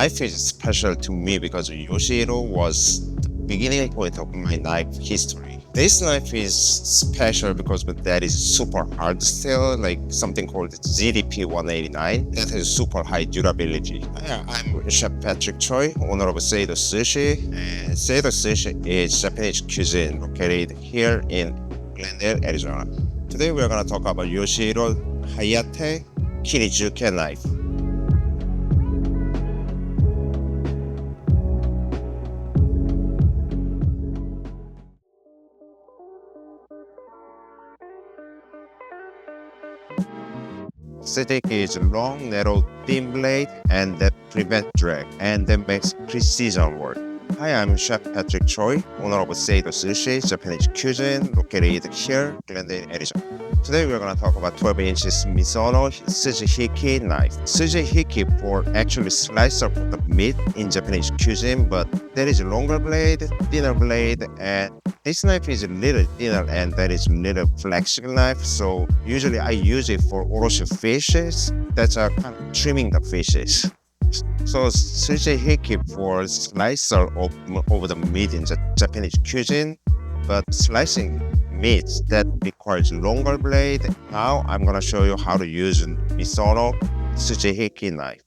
knife is special to me because Yoshihiro was the beginning point of my knife history. This knife is special because that is super hard still, like something called ZDP 189 that has super high durability. I'm Chef Patrick Choi, owner of Seido Sushi, and Seido Sushi is Japanese cuisine located here in Glendale, Arizona. Today we're going to talk about Yoshihiro Hayate Kiritsuke knife. Sujihiki is long, narrow, thin blade and that prevent drag and that makes precision work. Hi, I'm Chef Patrick Choi, owner of Seido Sushi, Japanese cuisine located here, Glendale, Arizona. Today we're going to talk about 12 inches Misono Sujihiki knife. Sujihiki for actually slicer of the meat in Japanese cuisine, but there is a longer blade, thinner blade, and this knife is a little thinner and that is a little flexible knife. So usually I use it for oroshi fishes. That's kind of trimming the fishes. So Sujihiki for slicer of the meat in the Japanese cuisine, but slicing meats that requires longer blade. Now I'm gonna show you how to use Misono Sujihiki knife.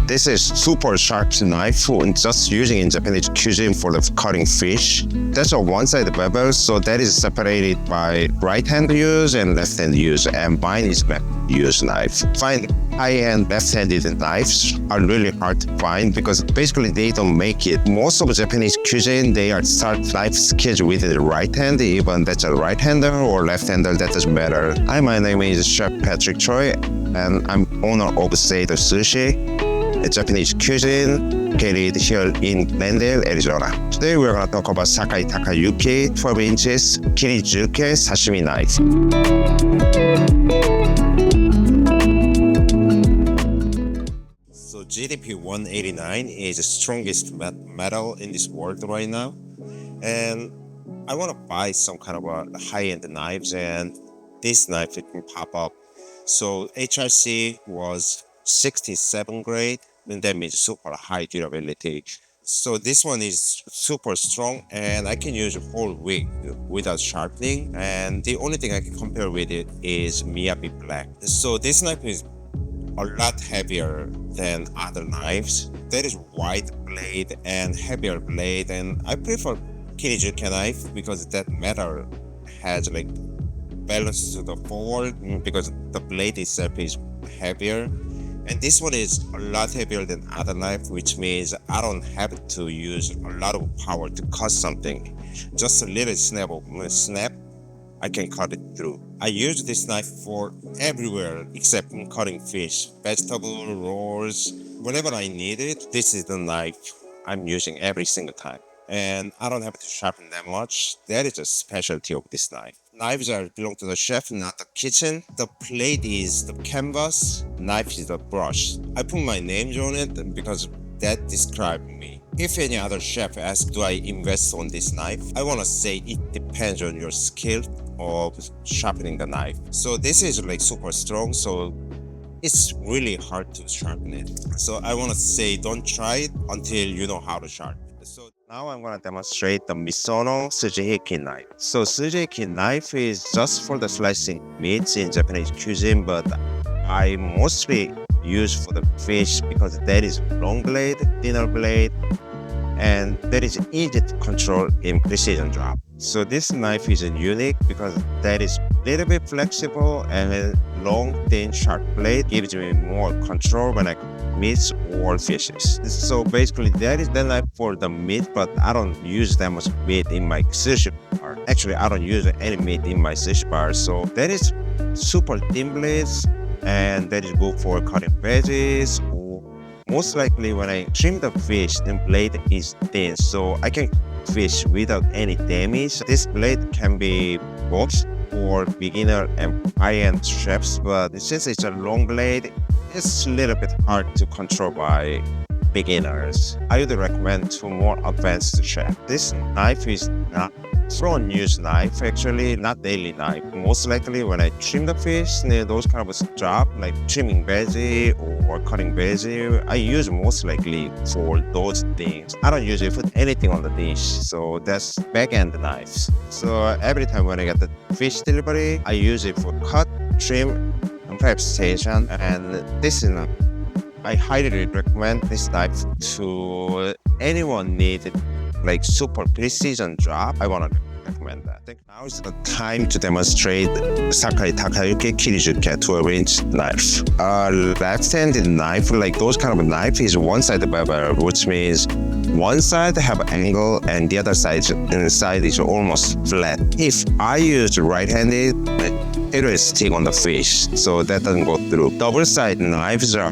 This is super sharp knife just using in Japanese cuisine for the cutting fish. That's a one-sided bevel, so that is separated by right-hand use and left-hand use, and mine is left use knife. Find high-end left-handed knives are really hard to find because basically they don't make it. Most of Japanese cuisine, they are start knife schedule with the right hand, even that's a right-hander or left-hander, that doesn't matter. Hi, my name is Chef Patrick Choi, and I'm owner of Seido Sushi, a Japanese cuisine located here in Glendale, Arizona. Today we're going to talk about Sakai Takayuki 12 inches Kiritsuke sashimi knife. So GDP 189 is the strongest metal in this world right now, and I want to buy some kind of a high-end knives, and this knife it can pop up. So HRC was 67 grade, and that means super high durability. So this one is super strong and I can use a whole week without sharpening, and the only thing I can compare with it is Miyabi Black. So this knife is a lot heavier than other knives. There is wide blade and heavier blade, and I prefer Kiritsuke knife because that metal has like balance to the forward because the blade itself is heavier. And this one is a lot heavier than other knife, which means I don't have to use a lot of power to cut something. Just a little snap, I can cut it through. I use this knife for everywhere except in cutting fish, vegetable, rolls. Whenever I need it, this is the knife I'm using every single time. And I don't have to sharpen that much. That is a specialty of this knife. Knives belong to the chef, not the kitchen. The plate is the canvas, knife is the brush. I put my names on it because that describes me. If any other chef asks, do I invest on this knife? I want to say it depends on your skill of sharpening the knife. So this is like super strong, so it's really hard to sharpen it. So I want to say don't try it until you know how to sharpen. So now I'm going to demonstrate the Misono Sujihiki knife. So Sujihiki knife is just for the slicing meats in Japanese cuisine, but I mostly use for the fish because that is long blade, thinner blade, and that is easy to control in precision drop. So this knife is unique because that is a little bit flexible, and a long, thin, sharp blade gives me more control when I cook meats or fishes. So basically that is the knife for the meat, but I don't use that much meat in my sushi bar. Actually, I don't use any meat in my sushi bar. So that is super thin blades, and that is good for cutting veggies. Most likely when I trim the fish, the blade is thin, so I can fish without any damage. This blade can be both for beginner and high-end chefs, but since it's a long blade, it's a little bit hard to control by beginners. I would recommend to more advanced chef. This knife is not throw and use knife, actually, not daily knife. Most likely when I trim the fish, those kind of job, like trimming veggie or cutting veggie, I use most likely for those things. I don't usually put anything on the dish, so that's back-end knives. So every time when I get the fish delivery, I use it for cut, trim, and prep station, and this is I highly recommend this knife to anyone need like super precision job. I want to recommend that. I think now is the time to demonstrate Sakai Takayuki Kiritsuke 12-inch knife. Left-handed knife, like those kind of knife, is one-sided bevel, which means one side have angle and the other side inside is almost flat. If I use right-handed, it will stick on the fish, so that doesn't go through. Double-sided knives are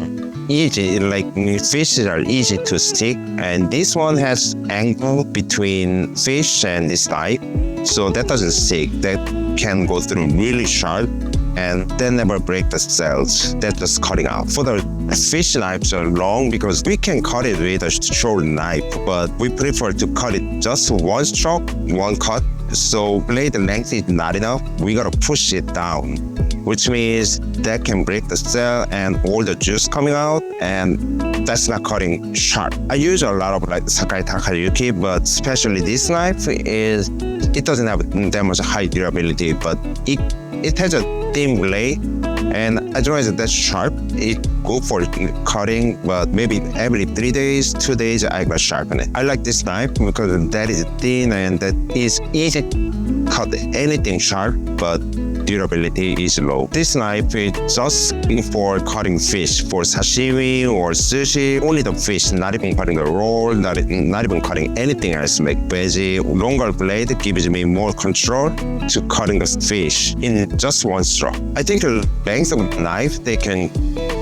easy, like fishes are easy to stick, and this one has angle between fish and this knife, so that doesn't stick. That can go through really sharp, and they never break the cells. That's just cutting out. For the fish knives are long because we can cut it with a short knife, but we prefer to cut it just one stroke, one cut. So blade length is not enough. We gotta push it down, which means that can break the cell and all the juice coming out, and that's not cutting sharp. I use a lot of like Sakai Takayuki, but especially this knife it doesn't have that much high durability, but it has a thin blade, and as long as that's sharp, it go for cutting, but maybe every 3 days, 2 days, I gotta sharpen it. I like this knife because that is thin and that is easy to cut anything sharp, but durability is low. This knife is just for cutting fish, for sashimi or sushi, only the fish, not even cutting the roll, not even cutting anything else like veggie. Longer blade gives me more control to cutting the fish in just one stroke. I think the length of the knife, they can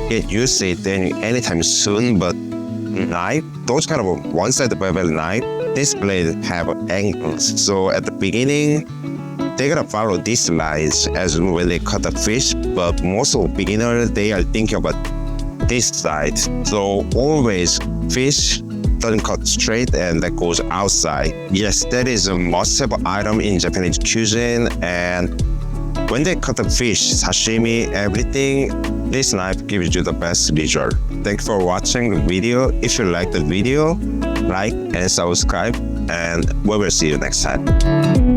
get used to it anytime soon, but knife, those kind of one-sided bevel knife, this blade have angles. So at the beginning, they gotta follow these lines as when they cut the fish, but most of beginners, they are thinking about this side. So always fish doesn't cut straight and that goes outside. Yes, that is a must-have item in Japanese cuisine, and when they cut the fish, sashimi, everything, this knife gives you the best result. Thanks for watching the video. If you like the video, like and subscribe, and we will see you next time.